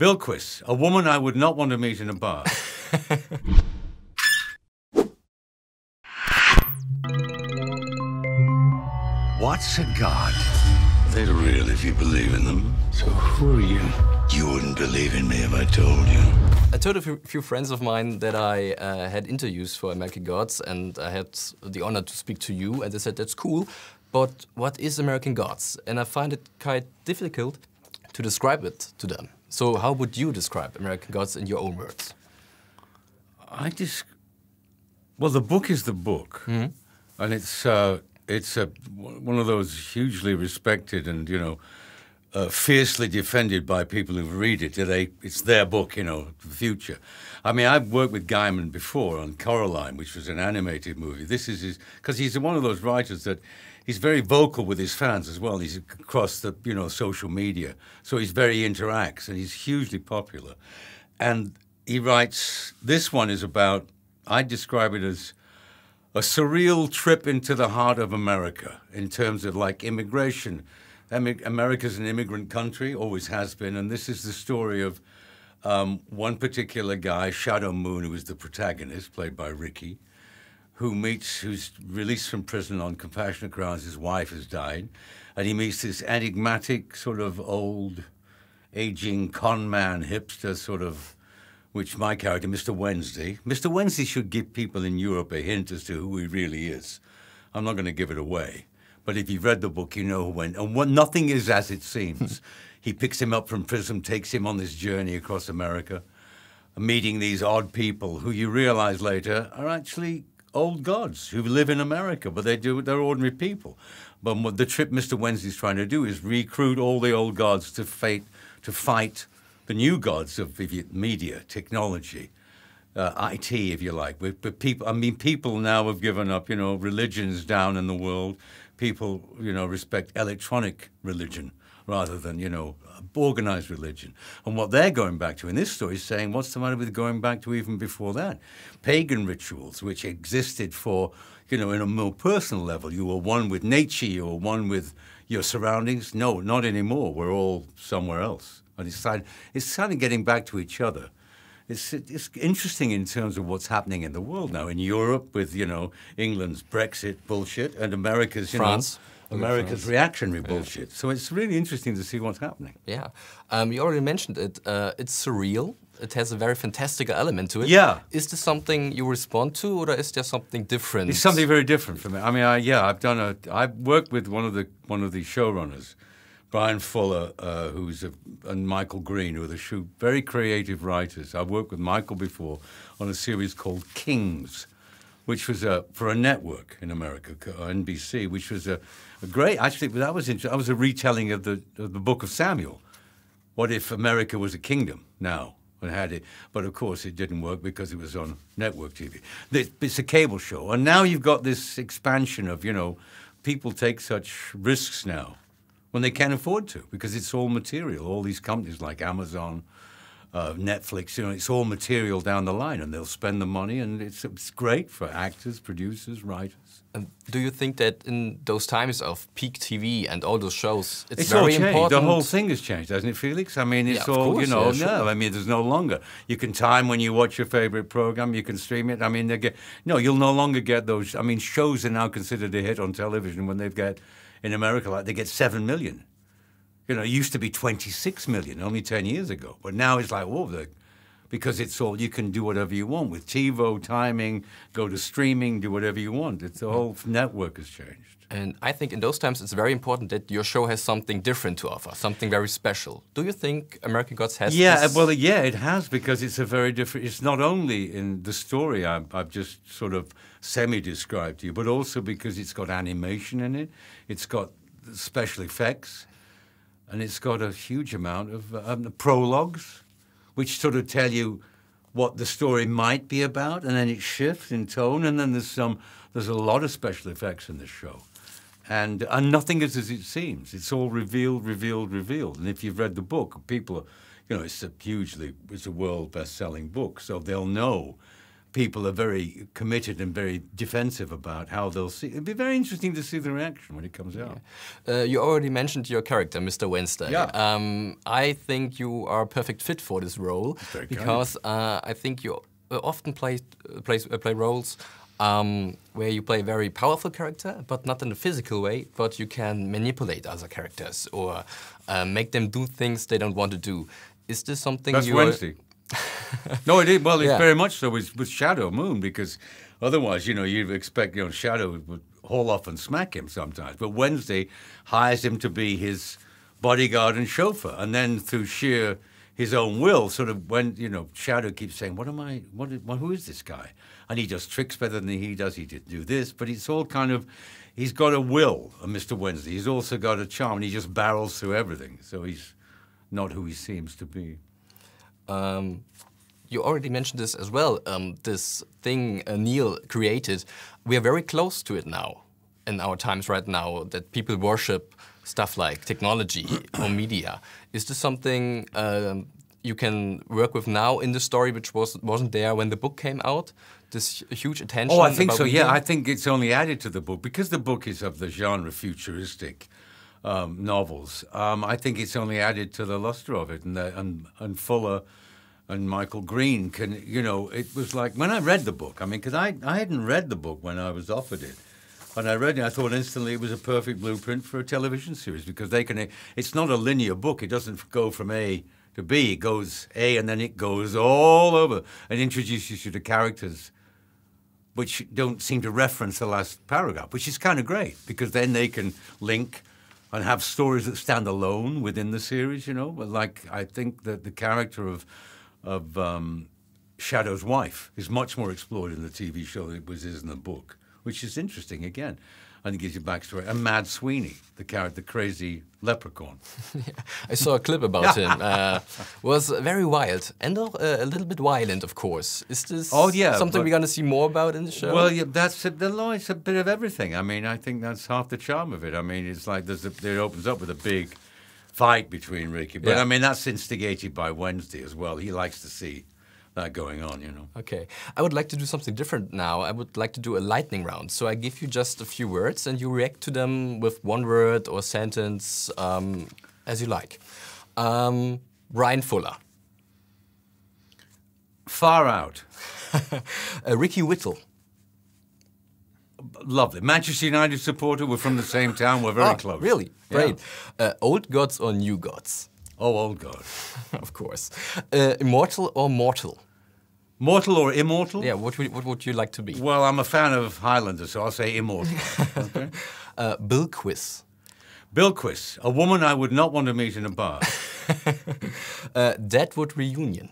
Bilquis, a woman I would not want to meet in a bar. What's a god? They're real if you believe in them. So who are you? You wouldn't believe in me if I told you. I told a few friends of mine that I had interviews for American Gods, and I had the honor to speak to you, and they said, that's cool, but what is American Gods? And I find it quite difficult to describe it to them. So how would you describe American Gods in your own words? Well, the book is the book, and it's one of those hugely respected and, fiercely defended by people who read it. It's their book, the future. I mean, I've worked with Gaiman before on Coraline, which was an animated movie. This is because he's one of those writers that he's very vocal with his fans as well. He's across the, social media. So he's very interacts, and he's hugely popular. And he writes, this one is about, I describe it as a surreal trip into the heart of America in terms of like immigration. America's an immigrant country, always has been, and this is the story of one particular guy, Shadow Moon, who is the protagonist, played by Ricky, who's released from prison on compassionate grounds. His wife has died, and he meets this enigmatic sort of old, aging con man hipster sort of, which my character, Mr. Wednesday. Mr. Wednesday should give people in Europe a hint as to who he really is. I'm not going to give it away. But if you've read the book, you know when. And nothing is as it seems. He picks him up from prison, takes him on this journey across America, meeting these odd people who you realize later are actually old gods who live in America, but they're ordinary people. But what the trip Mr. Wednesday's trying to do is recruit all the old gods to fight the new gods of media, technology, IT, if you like. But people now have given up, religions down in the world. People, respect electronic religion rather than, organized religion. And what they're going back to in this story is saying, what's the matter with going back to even before that? Pagan rituals, which existed for, in a more personal level. You were one with nature, you were one with your surroundings. No, not anymore. We're all somewhere else. And it's kind of getting back to each other. It's interesting in terms of what's happening in the world now. In Europe with, England's Brexit bullshit and America's, America's reactionary bullshit. So it's really interesting to see what's happening. Yeah. You already mentioned it. It's surreal. It has a very fantastical element to it. Yeah. Is this something you respond to, or is there something different? It's something very different for me. I mean, I've worked with one of the showrunners, Brian Fuller, and Michael Green, who are the very creative writers. I've worked with Michael before on a series called Kings, which was for a network in America, NBC, which was a great. Actually, that was interesting. That was a retelling of the Book of Samuel. What if America was a kingdom now and had it? But of course, it didn't work because it was on network TV. It's a cable show, and now you've got this expansion of people take such risks now when they can't afford to, because it's all material. All these companies like Amazon, Netflix, it's all material down the line, and they'll spend the money, and it's great for actors, producers, writers. And do you think that in those times of peak TV and all those shows, it's all very changed. important? The whole thing has changed, hasn't it, Felix? I mean, it's all, course, sure. no, I mean, there's no longer. You can time when you watch your favorite program, you can stream it. I mean, you'll no longer get those. I mean, shows are now considered a hit on television when in America, like they get 7 million. It used to be 26 million only 10 years ago. But now it's like, because it's all, you can do whatever you want with TiVo, timing, go to streaming, do whatever you want. The whole network has changed. And I think in those times it's very important that your show has something different to offer, something very special. Do you think American Gods has this? Well, it has, because it's a very different, it's not only in the story I've just sort of semi-described to you, but also because it's got animation in it, it's got special effects, and it's got a huge amount of prologues, which sort of tell you what the story might be about, and then it shifts in tone, and then there's a lot of special effects in this show. And nothing is as it seems. It's all revealed. And if you've read the book, people, it's a world best-selling book, so they'll know people are very committed and very defensive about how they'll see. It'd be very interesting to see the reaction when it comes out. You already mentioned your character, Mr. Wednesday. Yeah. I think you are a perfect fit for this role because I think you often play roles where you play a very powerful character, but not in a physical way, but you can manipulate other characters or make them do things they don't want to do. Is this something That's Wednesday. No, it is. Well, it's very much so with Shadow Moon, because otherwise, you know, you'd expect, you know, Shadow would haul off and smack him sometimes. But Wednesday hires him to be his bodyguard and chauffeur, and then through sheer his own will, sort of when, you know, Shadow keeps saying, who is this guy? And he does tricks better than he does. He did do this, but it's all kind of, he's got a will, Mr. Wednesday. He's also got a charm, and he just barrels through everything. So he's not who he seems to be. You already mentioned this as well, this thing Neil created. We are very close to it now, in our times right now, that people worship stuff like technology or media. Is this something you can work with now in the story, which wasn't there when the book came out? This huge attention? Oh, I think so, yeah. I think it's only added to the book. Because the book is of the genre futuristic novels, I think it's only added to the luster of it. And Fuller and Michael Green can, you know, it was like, when I read the book, I mean, because I hadn't read the book when I was offered it. And I read it, I thought instantly it was a perfect blueprint for a television series, because they can, it's not a linear book. It doesn't go from A to B. It goes A and then it goes all over and introduces you to characters which don't seem to reference the last paragraph, which is kind of great, because then they can link and have stories that stand alone within the series, you know. Like, I think that the character of Shadow's wife is much more explored in the TV show than it is in the book, which is interesting again, and it gives you backstory. And Mad Sweeney, the character, the crazy leprechaun. Yeah, I saw a clip about him. Was very wild and a little bit violent, of course. Is this something we're going to see more about in the show? Well, yeah, it's a bit of everything. I mean, I think that's half the charm of it. I mean, it's like it opens up with a big fight between Ricky. But I mean, that's instigated by Wednesday as well. He likes to see that going on, you know. Okay. I would like to do something different now. I would like to do a lightning round. So I give you just a few words and you react to them with one word or sentence as you like. Brian Fuller. Far out. Ricky Whittle. Lovely. Manchester United supporter. We're from the same town. We're very close. Really? Great. Old gods or new gods? Oh, old god. Of course. Immortal or mortal? Mortal or immortal? Yeah, what would you like to be? Well, I'm a fan of Highlander, so I'll say immortal. Okay. Bill Quiz. Bill Quiz. A woman I would not want to meet in a bar. Deadwood Reunion.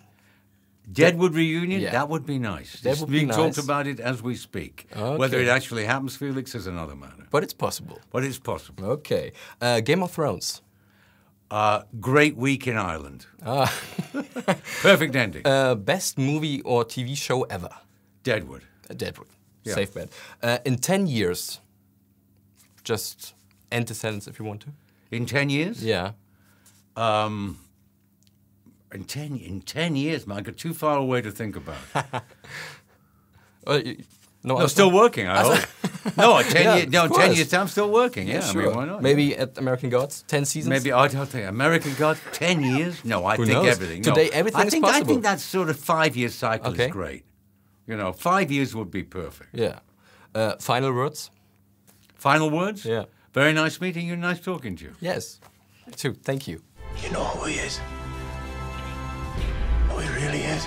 Deadwood Reunion? Yeah. That would be nice. That would be nice. Talked about it as we speak. Okay. Whether it actually happens, Felix, is another matter. But it's possible. But it's possible. Okay. Game of Thrones. Great week in Ireland. Perfect ending. Best movie or TV show ever? Deadwood. Deadwood. Yeah. Safe bet. In 10 years, just end the sentence if you want to. In 10 years? Yeah. In 10 years, man, I got too far away to think about. No, still working, I hope. No, 10 years time, still working. Yeah, sure. I mean, why not? Maybe at American Gods, 10 seasons? Maybe, I don't think, American Gods, 10 years? No, I think everything. No. Today, everything is possible. I think that sort of 5-year cycle is great. You know, 5 years would be perfect. Yeah. Final words? Final words? Yeah. Very nice meeting you, nice talking to you. Yes, too. Thank you. You know who he is? Who he really is?